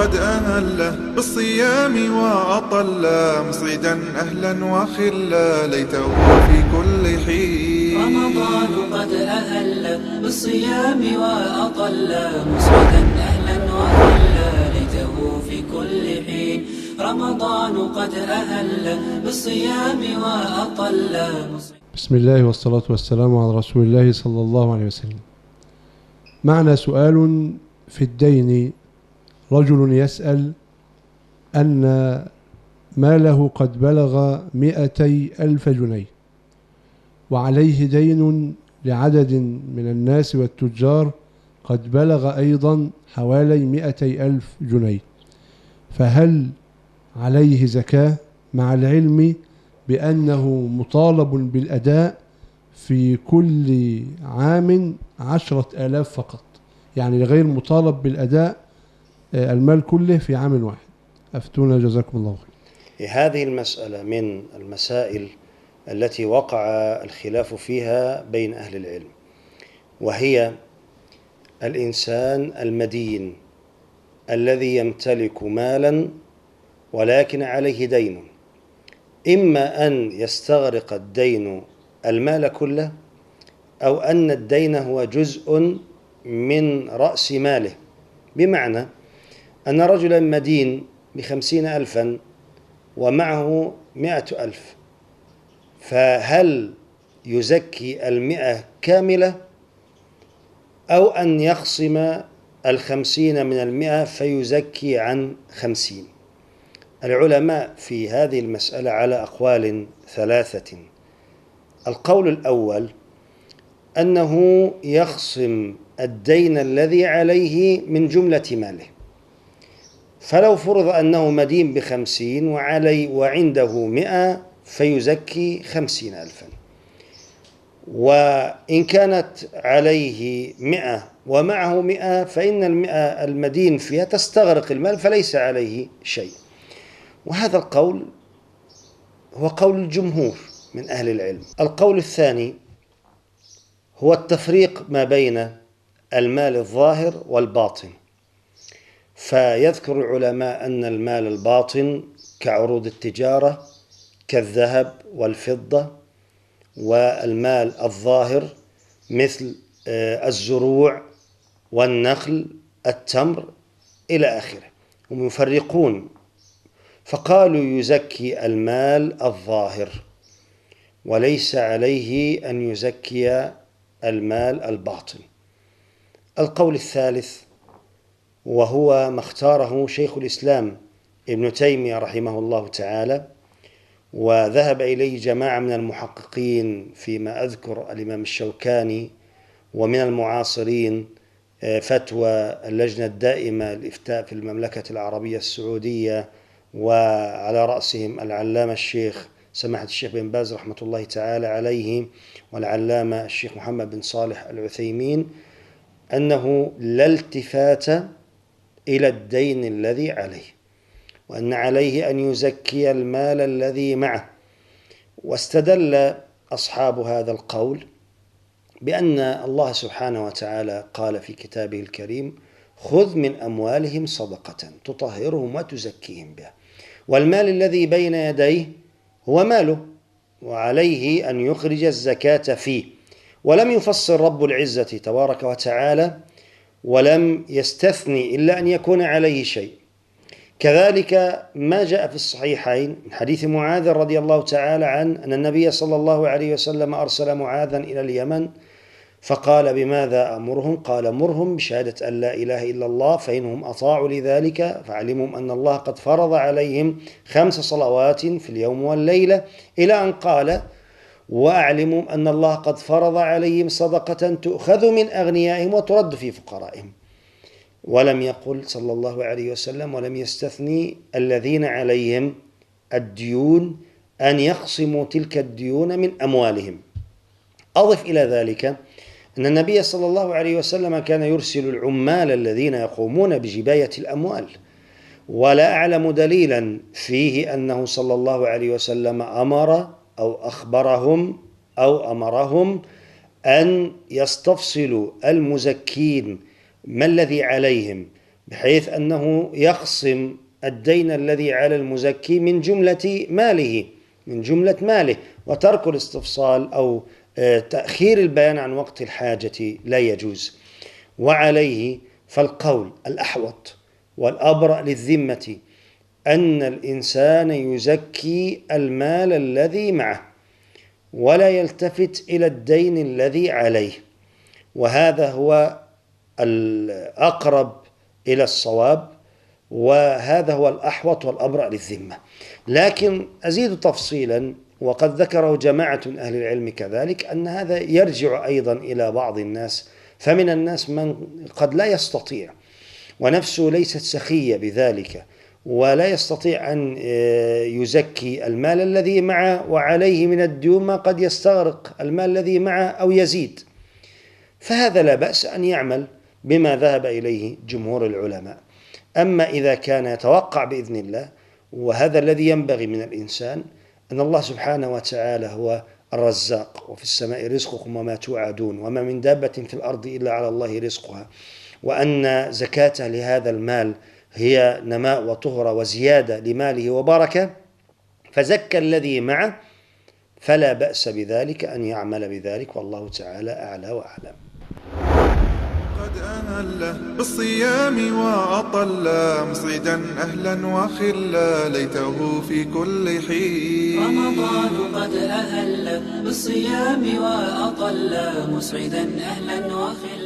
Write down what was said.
قد أهله بالصيام وأطل مصعدا أهلا وخلا ليته في كل حين. رمضان قد أهل بالصيام وأطل مصعدا أهلا وخلا ليته في كل حين. رمضان قد أهل بالصيام وأطل. بسم الله والصلاة والسلام على رسول الله صلى الله عليه وسلم. معنا سؤال في الدين. رجل يسأل أن ماله قد بلغ 200,000 جنيه وعليه دين لعدد من الناس والتجار قد بلغ أيضا حوالي 200,000 جنيه، فهل عليه زكاة مع العلم بأنه مطالب بالأداء في كل عام 10,000 فقط، يعني غير مطالب بالأداء المال كله في عام واحد؟ أفتونا جزاكم الله خير. هذه المسألة من المسائل التي وقع الخلاف فيها بين أهل العلم، وهي الإنسان المدين الذي يمتلك مالا ولكن عليه دين، إما أن يستغرق الدين المال كله، أو أن الدين هو جزء من رأس ماله، بمعنى أن رجلا مدين ب50,000 ومعه 100,000، فهل يزكي 100 كاملة أو أن يخصم 50 من 100 فيزكي عن 50؟ العلماء في هذه المسألة على أقوال ثلاثة. القول الأول أنه يخصم الدين الذي عليه من جملة ماله، فلو فرض أنه مدين ب50 وعنده 100 فيزكي 50,000، وإن كانت عليه 100 ومعه 100 فإن 100 المدين فيها تستغرق المال فليس عليه شيء. وهذا القول هو قول الجمهور من أهل العلم. القول الثاني هو التفريق ما بين المال الظاهر والباطن، فيذكر العلماء أن المال الباطن كعروض التجارة كالذهب والفضة، والمال الظاهر مثل الزروع والنخل التمر إلى آخره. هم يفرقون، فقالوا يزكي المال الظاهر وليس عليه أن يزكي المال الباطن. القول الثالث وهو ما اختاره شيخ الإسلام ابن تيمية رحمه الله تعالى، وذهب إليه جماعة من المحققين فيما أذكر الإمام الشوكاني، ومن المعاصرين فتوى اللجنة الدائمة للإفتاء في المملكة العربية السعودية، وعلى رأسهم العلامة الشيخ سماحة الشيخ بن باز رحمة الله تعالى عليه، والعلامة الشيخ محمد بن صالح العثيمين، أنه لا التفات إلى الدين الذي عليه، وأن عليه أن يزكي المال الذي معه. واستدل أصحاب هذا القول بأن الله سبحانه وتعالى قال في كتابه الكريم: خذ من أموالهم صدقة تطهرهم وتزكيهم بها، والمال الذي بين يديه هو ماله وعليه أن يخرج الزكاة فيه. ولم يفصل رب العزة تبارك وتعالى ولم يستثني إلا أن يكون عليه شيء. كذلك ما جاء في الصحيحين من حديث معاذ رضي الله تعالى عنه أن النبي صلى الله عليه وسلم أرسل معاذا إلى اليمن فقال: بماذا أمرهم؟ قال: مرهم بشهادة أن لا إله إلا الله، فإنهم أطاعوا لذلك فعلمهم أن الله قد فرض عليهم 5 صلوات في اليوم والليلة، إلى أن قال: وأعلمهم أن الله قد فرض عليهم صدقة تؤخذ من أغنيائهم وترد في فقرائهم. ولم يقل صلى الله عليه وسلم، ولم يستثني الذين عليهم الديون أن يقسموا تلك الديون من أموالهم. أضف إلى ذلك أن النبي صلى الله عليه وسلم كان يرسل العمال الذين يقومون بجباية الأموال، ولا أعلم دليلا فيه أنه صلى الله عليه وسلم أمر أو أخبرهم أو أمرهم أن يستفصلوا المزكين ما الذي عليهم، بحيث أنه يخصم الدين الذي على المزكي من جملة ماله، وترك الاستفصال أو تأخير البيان عن وقت الحاجة لا يجوز. وعليه فالقول الأحوط والأبرأ للذمة أن الإنسان يزكي المال الذي معه ولا يلتفت إلى الدين الذي عليه، وهذا هو الأقرب إلى الصواب، وهذا هو الأحوط والأبرأ للذمة. لكن أزيد تفصيلا، وقد ذكره جماعة أهل العلم كذلك، أن هذا يرجع أيضا إلى بعض الناس، فمن الناس من قد لا يستطيع ونفسه ليست سخية بذلك ولا يستطيع أن يزكي المال الذي معه وعليه من الديون ما قد يستغرق المال الذي معه أو يزيد، فهذا لا بأس أن يعمل بما ذهب إليه جمهور العلماء. أما إذا كان يتوقع بإذن الله، وهذا الذي ينبغي من الإنسان، أن الله سبحانه وتعالى هو الرزاق، وفي السماء رزقكم وما توعدون، وما من دابة في الأرض إلا على الله رزقها، وأن زكاته لهذا المال هي نماء وطهرة وزيادة لماله وبركة، فزكى الذي معه، فلا بأس بذلك أن يعمل بذلك، والله تعالى أعلى وأعلم. قد أهل بالصيام وأطل مسعدا أهلا وخلا ليته في كل حين. رمضان قد أهل بالصيام وأطل مسعدا أهلا وخلا